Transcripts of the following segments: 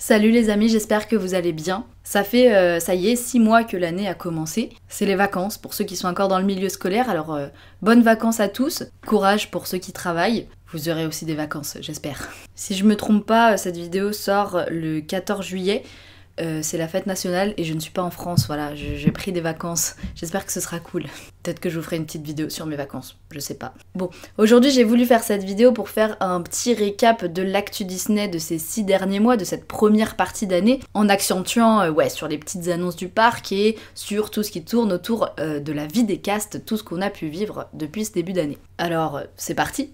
Salut les amis, j'espère que vous allez bien. Ça fait, ça y est, 6 mois que l'année a commencé. C'est les vacances pour ceux qui sont encore dans le milieu scolaire, alors bonnes vacances à tous. Courage pour ceux qui travaillent. Vous aurez aussi des vacances, j'espère. Si je me trompe pas, cette vidéo sort le 14 juillet. C'est la fête nationale et je ne suis pas en France, voilà, j'ai pris des vacances. J'espère que ce sera cool. Peut-être que je vous ferai une petite vidéo sur mes vacances, je sais pas. Bon, aujourd'hui j'ai voulu faire cette vidéo pour faire un petit récap de l'actu Disney de ces 6 derniers mois, de cette première partie d'année, en accentuant sur les petites annonces du parc et sur tout ce qui tourne autour de la vie des castes, tout ce qu'on a pu vivre depuis ce début d'année. Alors, c'est parti!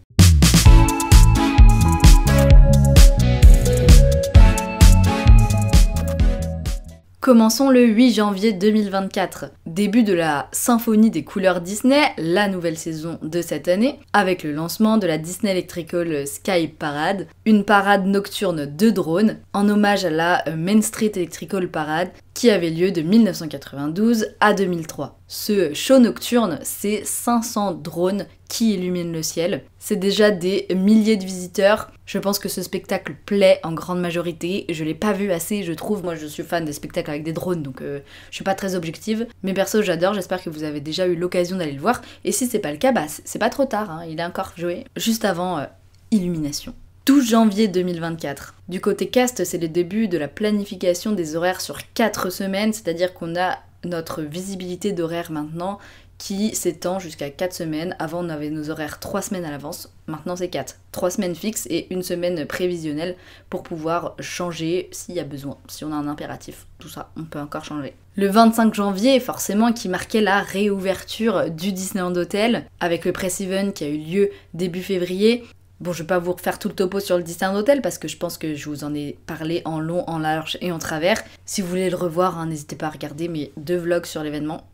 Commençons le 8 janvier 2024, début de la Symphonie des couleurs Disney, la nouvelle saison de cette année, avec le lancement de la Disney Electrical Sky Parade, une parade nocturne de drones, en hommage à la Main Street Electrical Parade, qui avait lieu de 1992 à 2003. Ce show nocturne, c'est 500 drones qui illuminent le ciel. C'est déjà des milliers de visiteurs. Je pense que ce spectacle plaît en grande majorité. Je l'ai pas vu assez, je trouve. Moi, je suis fan des spectacles avec des drones, donc je suis pas très objective. Mais perso, j'adore. J'espère que vous avez déjà eu l'occasion d'aller le voir. Et si c'est pas le cas, bah c'est pas trop tard. Hein. Il est encore joué juste avant Illumination. 12 janvier 2024. Du côté cast, c'est le début de la planification des horaires sur 4 semaines, c'est-à-dire qu'on a notre visibilité d'horaire maintenant qui s'étend jusqu'à 4 semaines. Avant, on avait nos horaires 3 semaines à l'avance, maintenant c'est 4. 3 semaines fixes et 1 semaine prévisionnelle pour pouvoir changer s'il y a besoin, si on a un impératif. Tout ça, on peut encore changer. Le 25 janvier, forcément, qui marquait la réouverture du Disneyland Hotel, avec le press event qui a eu lieu début février. Bon, je vais pas vous refaire tout le topo sur le Disneyland Hotel parce que je pense que je vous en ai parlé en long, en large et en travers. Si vous voulez le revoir, hein, n'hésitez pas à regarder mes 2 vlogs sur l'événement,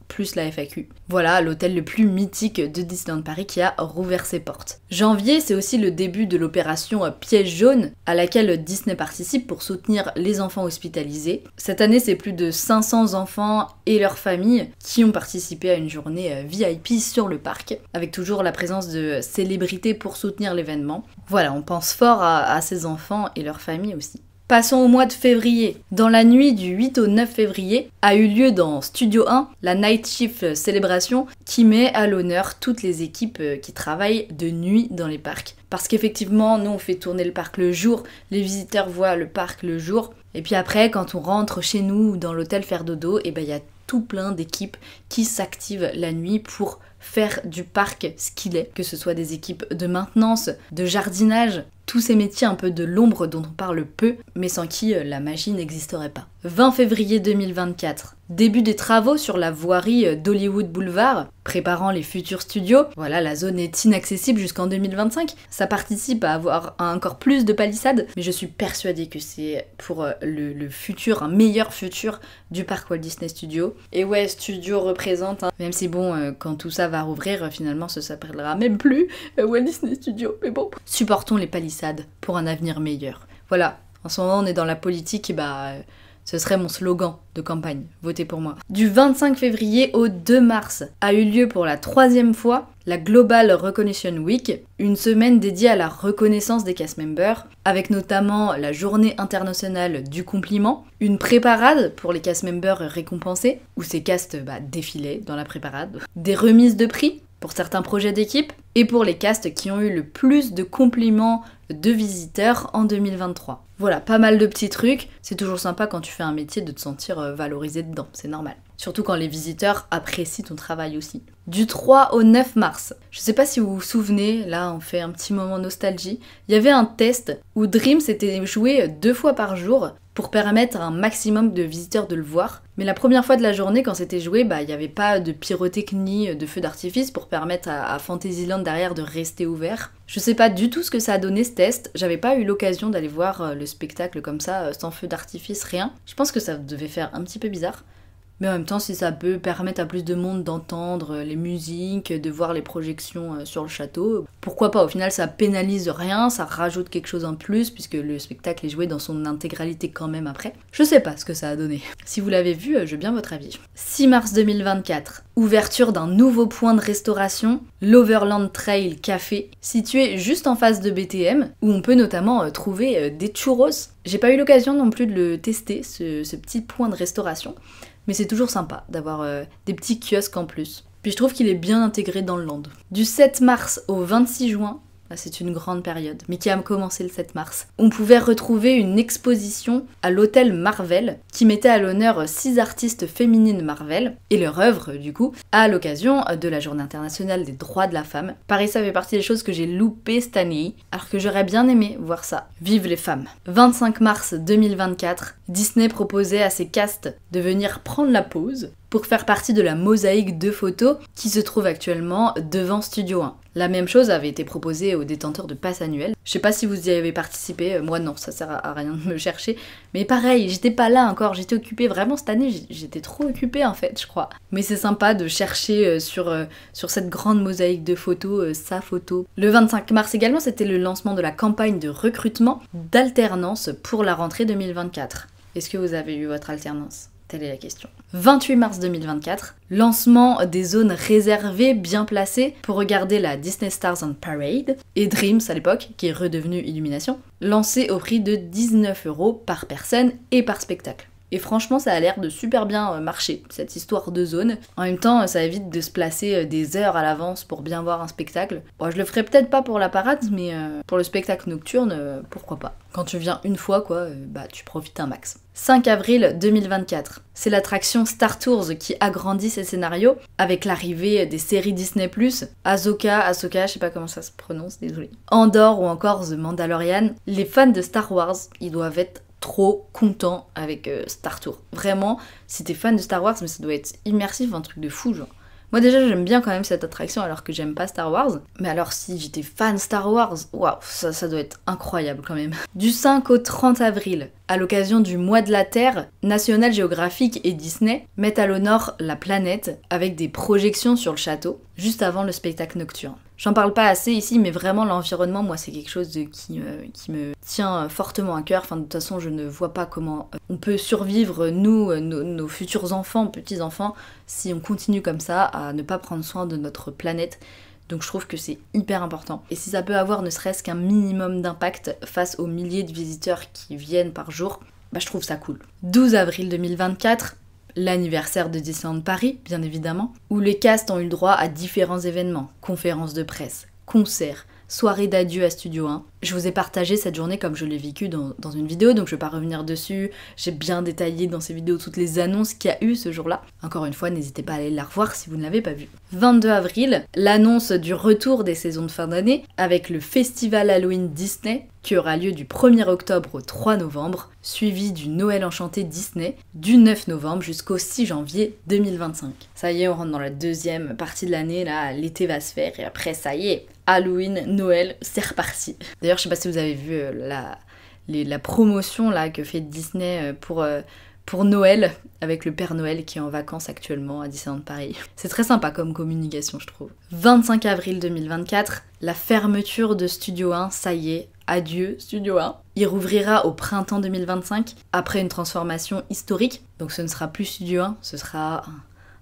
plus la FAQ. Voilà, l'hôtel le plus mythique de Disneyland Paris qui a rouvert ses portes. Janvier, c'est aussi le début de l'opération Piège jaune, à laquelle Disney participe pour soutenir les enfants hospitalisés. Cette année, c'est plus de 500 enfants et leurs familles qui ont participé à une journée VIP sur le parc, avec toujours la présence de célébrités pour soutenir l'événement. Voilà, on pense fort à ces enfants et leurs familles aussi. Passons au mois de février. Dans la nuit du 8 au 9 février, a eu lieu dans Studio 1 la Night Shift Célébration qui met à l'honneur toutes les équipes qui travaillent de nuit dans les parcs. Parce qu'effectivement, nous on fait tourner le parc le jour, les visiteurs voient le parc le jour, et puis après quand on rentre chez nous ou dans l'hôtel faire dodo, et ben il y a tout plein d'équipes qui s'activent la nuit pour faire du parc ce qu'il est, que ce soit des équipes de maintenance, de jardinage, tous ces métiers un peu de l'ombre dont on parle peu, mais sans qui la magie n'existerait pas. 20 février 2024, début des travaux sur la voirie d'Hollywood Boulevard, préparant les futurs studios. Voilà, la zone est inaccessible jusqu'en 2025. Ça participe à avoir encore plus de palissades, mais je suis persuadée que c'est pour le futur, un meilleur futur du parc Walt Disney Studios. Et ouais, studio représente, hein, même si bon, quand tout ça va rouvrir, finalement, ça s'appellera même plus Walt Disney Studios, mais bon. Supportons les palissades pour un avenir meilleur. Voilà, en ce moment, on est dans la politique, et bah... ce serait mon slogan de campagne, votez pour moi. Du 25 février au 2 mars a eu lieu pour la 3e fois la Global Recognition Week, une semaine dédiée à la reconnaissance des cast members, avec notamment la journée internationale du compliment, une préparade pour les cast members récompensés, où ces castes défilaient dans la préparade, des remises de prix pour certains projets d'équipe, et pour les castes qui ont eu le plus de compliments de visiteurs en 2023. Voilà, pas mal de petits trucs. C'est toujours sympa quand tu fais un métier de te sentir valorisé dedans, c'est normal. Surtout quand les visiteurs apprécient ton travail aussi. Du 3 au 9 mars, je sais pas si vous vous souvenez, là on fait un petit moment nostalgie, il y avait un test où Dreams était joué 2 fois par jour pour permettre à un maximum de visiteurs de le voir. Mais la première fois de la journée, quand c'était joué, il n'y avait pas de pyrotechnie, de feu d'artifice pour permettre à Fantasyland derrière de rester ouvert. Je sais pas du tout ce que ça a donné ce test, j'avais pas eu l'occasion d'aller voir le spectacle comme ça, sans feu d'artifice, rien. Je pense que ça devait faire un petit peu bizarre. Mais en même temps, si ça peut permettre à plus de monde d'entendre les musiques, de voir les projections sur le château, pourquoi pas? Au final, ça pénalise rien, ça rajoute quelque chose en plus, puisque le spectacle est joué dans son intégralité quand même après. Je sais pas ce que ça a donné. Si vous l'avez vu, je veux bien votre avis. 6 mars 2024, ouverture d'un nouveau point de restauration, l'Overland Trail Café, situé juste en face de BTM, où on peut notamment trouver des churros. J'ai pas eu l'occasion non plus de le tester, ce petit point de restauration, mais c'est toujours sympa d'avoir des petits kiosques en plus. Puis je trouve qu'il est bien intégré dans le land. Du 7 mars au 26 juin, là c'est une grande période, mais qui a commencé le 7 mars, on pouvait retrouver une exposition à l'hôtel Marvel qui mettait à l'honneur 6 artistes féminines Marvel et leur œuvre du coup à l'occasion de la Journée internationale des droits de la femme. Pareil, ça fait partie des choses que j'ai loupées cette année, alors que j'aurais bien aimé voir ça. Vive les femmes. 25 mars 2024, Disney proposait à ses castes de venir prendre la pause pour faire partie de la mosaïque de photos qui se trouve actuellement devant Studio 1. La même chose avait été proposée aux détenteurs de pass annuel. Je sais pas si vous y avez participé, moi non, ça sert à rien de me chercher. Mais pareil, j'étais pas là encore, j'étais occupée, vraiment cette année, j'étais trop occupée en fait, je crois. Mais c'est sympa de chercher sur cette grande mosaïque de photos, sa photo. Le 25 mars également, c'était le lancement de la campagne de recrutement d'alternance pour la rentrée 2024. Est-ce que vous avez eu votre alternance ? Telle est la question. 28 mars 2024, lancement des zones réservées bien placées pour regarder la Disney Stars on Parade et Dreams à l'époque, qui est redevenu Illumination, lancé au prix de 19 € par personne et par spectacle. Et franchement, ça a l'air de super bien marcher, cette histoire de zone. En même temps, ça évite de se placer des heures à l'avance pour bien voir un spectacle. Bon, je le ferai peut-être pas pour la parade, mais pour le spectacle nocturne, pourquoi pas. Quand tu viens une fois, quoi, tu profites un max. 5 avril 2024, c'est l'attraction Star Tours qui agrandit ses scénarios avec l'arrivée des séries Disney+, Ahsoka, je sais pas comment ça se prononce, désolé, Andor ou encore The Mandalorian. Les fans de Star Wars, ils doivent être trop content avec Star Tours. Vraiment, si t'es fan de Star Wars, mais ça doit être immersif, un truc de fou, genre. Moi déjà, j'aime bien quand même cette attraction alors que j'aime pas Star Wars. Mais alors si j'étais fan Star Wars, waouh, ça doit être incroyable quand même. Du 5 au 30 avril, à l'occasion du Mois de la Terre, National Geographic et Disney mettent à l'honneur la planète avec des projections sur le château, juste avant le spectacle nocturne. J'en parle pas assez ici, mais vraiment l'environnement, moi c'est quelque chose qui me tient fortement à cœur. Enfin, de toute façon, je ne vois pas comment on peut survivre, nous, nos futurs enfants, petits-enfants, si on continue comme ça à ne pas prendre soin de notre planète. Donc je trouve que c'est hyper important. Et si ça peut avoir ne serait-ce qu'un minimum d'impact face aux milliers de visiteurs qui viennent par jour, je trouve ça cool. 12 avril 2024, l'anniversaire de Disneyland Paris, bien évidemment, où les castes ont eu le droit à différents événements, conférences de presse, concerts, soirée d'adieu à Studio 1. Je vous ai partagé cette journée comme je l'ai vécue dans une vidéo, donc je vais pas revenir dessus. J'ai bien détaillé dans ces vidéos toutes les annonces qu'il y a eu ce jour-là. Encore une fois, n'hésitez pas à aller la revoir si vous ne l'avez pas vue. 22 avril, l'annonce du retour des saisons de fin d'année avec le Festival Halloween Disney qui aura lieu du 1er octobre au 3 novembre, suivi du Noël Enchanté Disney du 9 novembre jusqu'au 6 janvier 2025. Ça y est, on rentre dans la deuxième partie de l'année, là, l'été va se faire et après ça y est, Halloween, Noël, c'est reparti. D'ailleurs, je sais pas si vous avez vu la promotion là que fait Disney pour Noël, avec le Père Noël qui est en vacances actuellement à Disneyland Paris. C'est très sympa comme communication, je trouve. 25 avril 2024, la fermeture de Studio 1, ça y est, adieu Studio 1. Il rouvrira au printemps 2025, après une transformation historique. Donc ce ne sera plus Studio 1, ce sera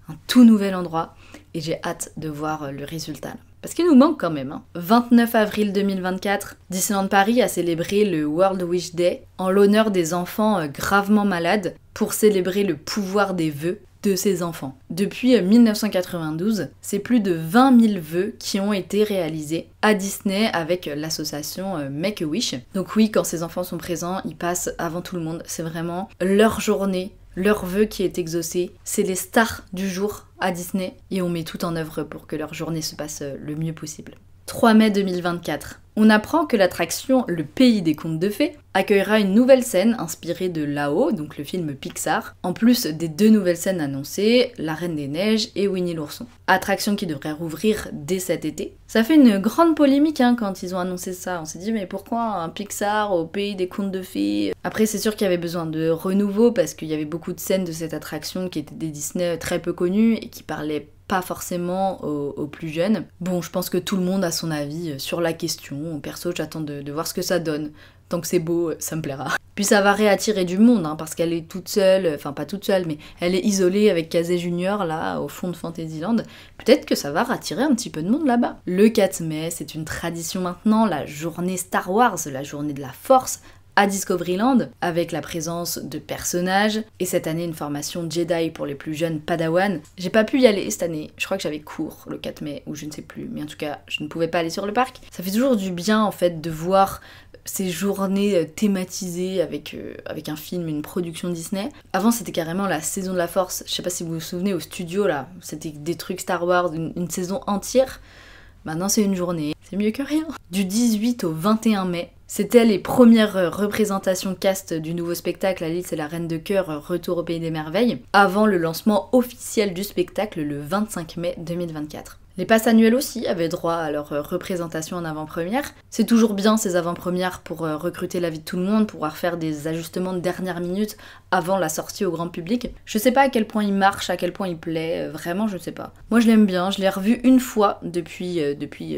un tout nouvel endroit. Et j'ai hâte de voir le résultat. Parce qu'il nous manque quand même. 29 avril 2024, Disneyland Paris a célébré le World Wish Day en l'honneur des enfants gravement malades pour célébrer le pouvoir des vœux de ces enfants. Depuis 1992, c'est plus de 20 000 vœux qui ont été réalisés à Disney avec l'association Make-A-Wish. Donc oui, quand ces enfants sont présents, ils passent avant tout le monde. C'est vraiment leur journée, leur vœu qui est exaucé. C'est les stars du jour à Disney et on met tout en œuvre pour que leur journée se passe le mieux possible. 3 mai 2024. On apprend que l'attraction Le Pays des Contes de Fées accueillera une nouvelle scène inspirée de Là-haut, donc le film Pixar, en plus des 2 nouvelles scènes annoncées, La Reine des Neiges et Winnie l'ourson. Attraction qui devrait rouvrir dès cet été. Ça fait une grande polémique quand ils ont annoncé ça. On s'est dit mais pourquoi un Pixar au pays des contes de fées? Après c'est sûr qu'il y avait besoin de renouveau parce qu'il y avait beaucoup de scènes de cette attraction qui étaient des Disney très peu connus et qui parlaient pas forcément aux plus jeunes. Bon, je pense que tout le monde a son avis sur la question. Perso, j'attends de voir ce que ça donne. Tant que c'est beau, ça me plaira. Puis ça va réattirer du monde, parce qu'elle est toute seule, enfin pas toute seule, mais elle est isolée avec Kazé Junior, là, au fond de Fantasyland. Peut-être que ça va rattirer un petit peu de monde là-bas. Le 4 mai, c'est une tradition maintenant, la journée Star Wars, la journée de la Force, à Discoveryland, avec la présence de personnages, et cette année une formation Jedi pour les plus jeunes Padawan. J'ai pas pu y aller cette année, je crois que j'avais cours le 4 mai, ou je ne sais plus, mais en tout cas, je ne pouvais pas aller sur le parc. Ça fait toujours du bien, en fait, de voir ces journées thématisées avec un film, une production Disney. Avant, c'était carrément la saison de la Force. Je sais pas si vous vous souvenez, au studio, là, c'était des trucs Star Wars, une saison entière. Maintenant, c'est une journée. C'est mieux que rien. Du 18 au 21 mai, c'était les premières représentations cast du nouveau spectacle Alice et la Reine de Cœur, Retour au Pays des Merveilles, avant le lancement officiel du spectacle le 25 mai 2024. Les passes annuelles aussi avaient droit à leur représentation en avant-première. C'est toujours bien ces avant-premières pour recruter l'avis de tout le monde, pouvoir faire des ajustements de dernière minute avant la sortie au grand public. Je sais pas à quel point il marche, à quel point il plaît, vraiment je sais pas. Moi je l'aime bien, je l'ai revu une fois depuis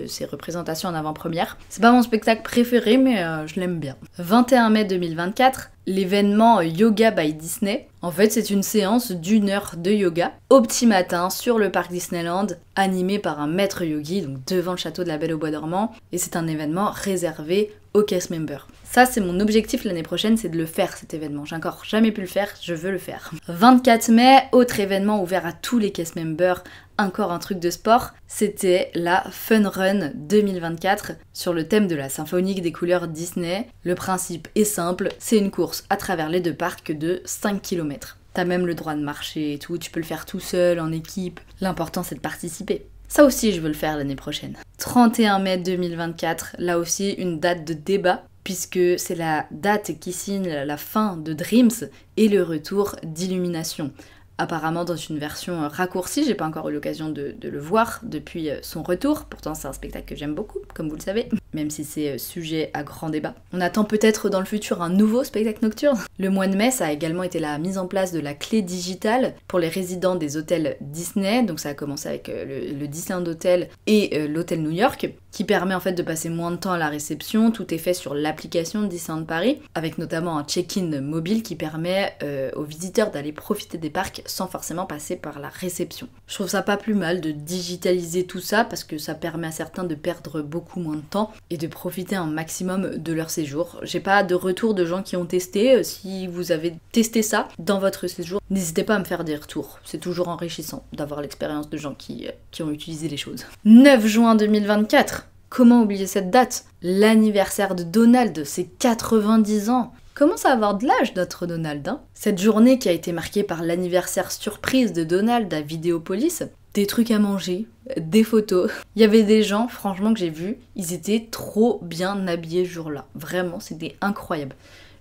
ces représentations en avant-première. C'est pas mon spectacle préféré mais je l'aime bien. 21 mai 2024, l'événement Yoga by Disney. En fait, c'est une séance d'1 heure de yoga au petit matin sur le parc Disneyland, animé par un maître yogi, donc devant le château de la Belle au Bois dormant, et c'est un événement réservé aux cast members. Ça, c'est mon objectif l'année prochaine, c'est de le faire cet événement. J'ai encore jamais pu le faire, je veux le faire. 24 mai, autre événement ouvert à tous les cast members, encore un truc de sport, c'était la Fun Run 2024 sur le thème de la symphonique des couleurs Disney. Le principe est simple, c'est une course à travers les 2 parcs de 5 km. T'as même le droit de marcher et tout, tu peux le faire tout seul, en équipe. L'important c'est de participer. Ça aussi je veux le faire l'année prochaine. 31 mai 2024, là aussi une date de débat, puisque c'est la date qui signe la fin de Dreams et le retour d'Illumination. Apparemment dans une version raccourcie, j'ai pas encore eu l'occasion de le voir depuis son retour, pourtant c'est un spectacle que j'aime beaucoup, comme vous le savez, même si c'est sujet à grand débat. On attend peut-être dans le futur un nouveau spectacle nocturne. Le mois de mai, ça a également été la mise en place de la clé digitale pour les résidents des hôtels Disney, donc ça a commencé avec le Disneyland Hotel et l'hôtel New York, qui permet en fait de passer moins de temps à la réception. Tout est fait sur l'application de Disneyland Paris, avec notamment un check-in mobile qui permet aux visiteurs d'aller profiter des parcs sans forcément passer par la réception. Je trouve ça pas plus mal de digitaliser tout ça parce que ça permet à certains de perdre beaucoup moins de temps et de profiter un maximum de leur séjour. J'ai pas de retour de gens qui ont testé. Si vous avez testé ça dans votre séjour, n'hésitez pas à me faire des retours. C'est toujours enrichissant d'avoir l'expérience de gens qui ont utilisé les choses. 9 juin 2024. Comment oublier cette date? L'anniversaire de Donald, c'est 90 ans. Commence à avoir de l'âge notre Donald, hein. Cette journée qui a été marquée par l'anniversaire surprise de Donald à Vidéopolis, des trucs à manger, des photos. Il y avait des gens, franchement, que j'ai vus, ils étaient trop bien habillés ce jour-là. Vraiment, c'était incroyable.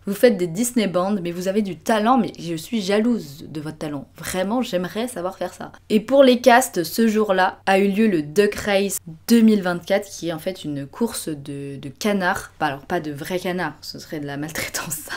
Vous faites des Disney Band, mais vous avez du talent, mais je suis jalouse de votre talent. Vraiment, j'aimerais savoir faire ça. Et pour les casts, ce jour-là a eu lieu le Duck Race 2024, qui est en fait une course de canards. Alors pas de vrais canards, ce serait de la maltraitance ça.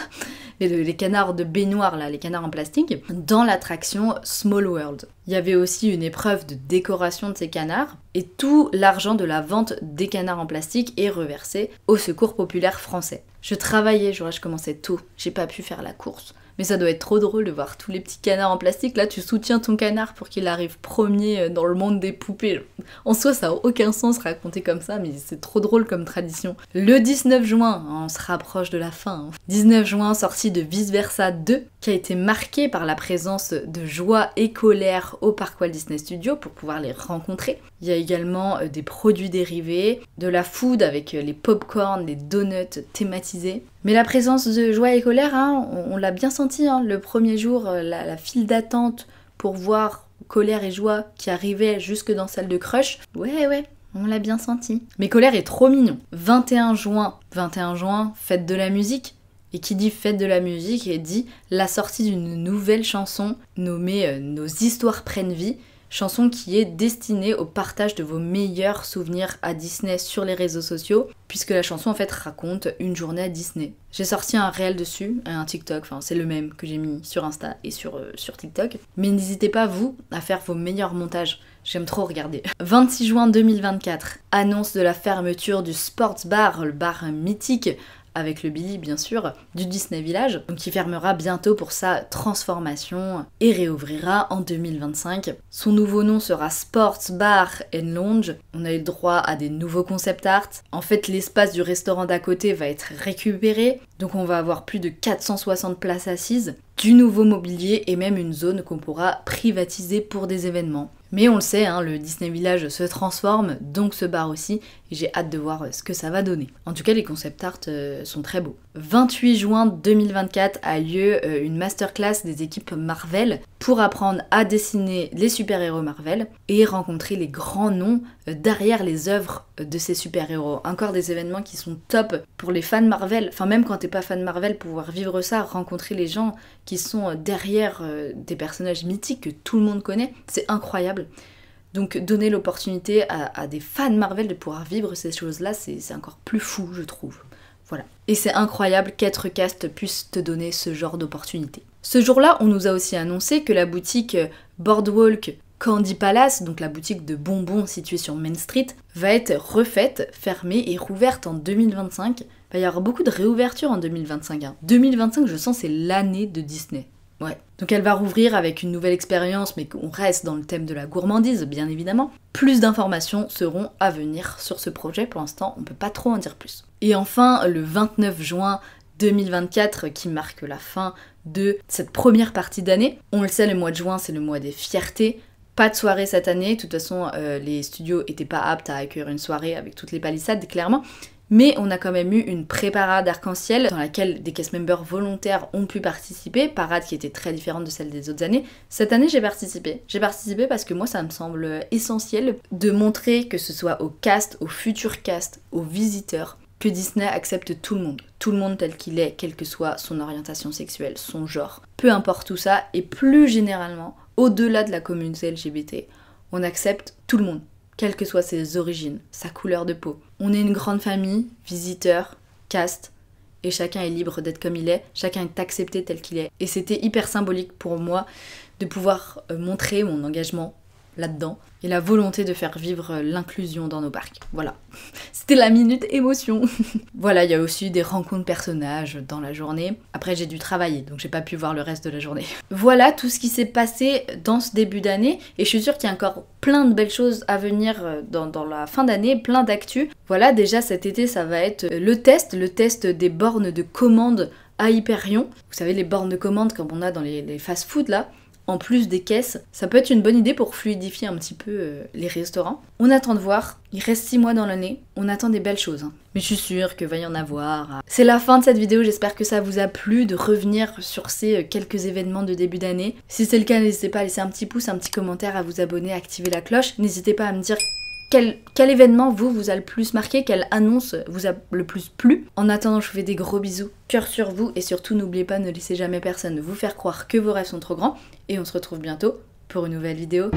Mais les canards de baignoire, là, les canards en plastique, dans l'attraction Small World. Il y avait aussi une épreuve de décoration de ces canards, et tout l'argent de la vente des canards en plastique est reversé au Secours populaire français. Je travaillais, je commençais tôt, j'ai pas pu faire la course. Mais ça doit être trop drôle de voir tous les petits canards en plastique. Là, tu soutiens ton canard pour qu'il arrive premier dans le monde des poupées. En soi, ça n'a aucun sens raconter comme ça, mais c'est trop drôle comme tradition. Le 19 juin, on se rapproche de la fin. 19 juin, sortie de Vice Versa 2, qui a été marquée par la présence de joie et colère au parc Walt Disney Studios pour pouvoir les rencontrer. Il y a également des produits dérivés, de la food avec les pop-corn, les donuts thématisés. Mais la présence de joie et colère, hein, on l'a bien senti, hein, le premier jour, la file d'attente pour voir colère et joie qui arrivaient jusque dans salle de crush. Ouais, on l'a bien senti. Mais colère est trop mignon. 21 juin, fête de la musique. Et qui dit fête de la musique et dit la sortie d'une nouvelle chanson nommée Nos histoires prennent vie, chanson qui est destinée au partage de vos meilleurs souvenirs à Disney sur les réseaux sociaux, puisque la chanson en fait raconte une journée à Disney. J'ai sorti un réel dessus, un TikTok, enfin c'est le même que j'ai mis sur Insta et sur TikTok, mais n'hésitez pas vous à faire vos meilleurs montages. J'aime trop regarder. 26 juin 2024, annonce de la fermeture du Sports Bar, le bar mythique, avec le Billy bien sûr, du Disney Village, donc qui fermera bientôt pour sa transformation et réouvrira en 2025. Son nouveau nom sera Sports Bar & Lounge. On a eu le droit à des nouveaux concept art. En fait, l'espace du restaurant d'à côté va être récupéré, donc on va avoir plus de 460 places assises, du nouveau mobilier et même une zone qu'on pourra privatiser pour des événements. Mais on le sait, hein, le Disney Village se transforme, donc ce bar aussi, et j'ai hâte de voir ce que ça va donner. En tout cas, les concept art sont très beaux. 28 juin 2024 a lieu une masterclass des équipes Marvel pour apprendre à dessiner les super-héros Marvel et rencontrer les grands noms derrière les œuvres de ces super-héros. Encore des événements qui sont top pour les fans Marvel, enfin même quand t'es pas fan Marvel, pouvoir vivre ça, rencontrer les gens qui sont derrière des personnages mythiques que tout le monde connaît, c'est incroyable. Donc donner l'opportunité à des fans Marvel de pouvoir vivre ces choses-là, c'est encore plus fou, je trouve. Voilà. Et c'est incroyable qu'Êtrecast puisse te donner ce genre d'opportunité. Ce jour-là, on nous a aussi annoncé que la boutique Boardwalk Candy Palace, donc la boutique de bonbons située sur Main Street, va être refaite, fermée et rouverte en 2025. Il va y avoir beaucoup de réouvertures en 2025. 2025, je sens, c'est l'année de Disney. Ouais. Donc elle va rouvrir avec une nouvelle expérience, mais qu'on reste dans le thème de la gourmandise, bien évidemment. Plus d'informations seront à venir sur ce projet. Pour l'instant, on peut pas trop en dire plus. Et enfin, le 29 juin 2024, qui marque la fin de cette première partie d'année. On le sait, le mois de juin, c'est le mois des fiertés. Pas de soirée cette année. De toute façon, les studios étaient pas aptes à accueillir une soirée avec toutes les palissades, clairement. Mais on a quand même eu une pré-parade arc-en-ciel dans laquelle des cast members volontaires ont pu participer, parade qui était très différente de celle des autres années. Cette année, j'ai participé. J'ai participé parce que moi, ça me semble essentiel de montrer, que ce soit au cast, au futur cast, aux visiteurs, que Disney accepte tout le monde tel qu'il est, quelle que soit son orientation sexuelle, son genre. Peu importe tout ça, et plus généralement, au-delà de la communauté LGBT, on accepte tout le monde, quelles que soient ses origines, sa couleur de peau. On est une grande famille, visiteurs, cast, et chacun est libre d'être comme il est, chacun est accepté tel qu'il est. Et c'était hyper symbolique pour moi de pouvoir montrer mon engagement là-dedans, et la volonté de faire vivre l'inclusion dans nos parcs. Voilà. C'était la minute émotion. Voilà, il y a aussi des rencontres personnages dans la journée. Après, j'ai dû travailler, donc j'ai pas pu voir le reste de la journée. Voilà tout ce qui s'est passé dans ce début d'année, et je suis sûre qu'il y a encore plein de belles choses à venir dans la fin d'année, plein d'actu. Voilà, déjà cet été, ça va être le test des bornes de commande à Hyperion. Vous savez, les bornes de commande comme on a dans les fast-food là, en plus des caisses, ça peut être une bonne idée pour fluidifier un petit peu les restaurants. On attend de voir, il reste 6 mois dans l'année, on attend des belles choses. Mais je suis sûre qu'il va y en avoir. C'est la fin de cette vidéo, j'espère que ça vous a plu de revenir sur ces quelques événements de début d'année. Si c'est le cas, n'hésitez pas à laisser un petit pouce, un petit commentaire, à vous abonner, à activer la cloche. N'hésitez pas à me dire quel événement vous a le plus marqué, quelle annonce vous a le plus plu. En attendant, je vous fais des gros bisous, cœur sur vous, et surtout n'oubliez pas, ne laissez jamais personne vous faire croire que vos rêves sont trop grands, et on se retrouve bientôt pour une nouvelle vidéo.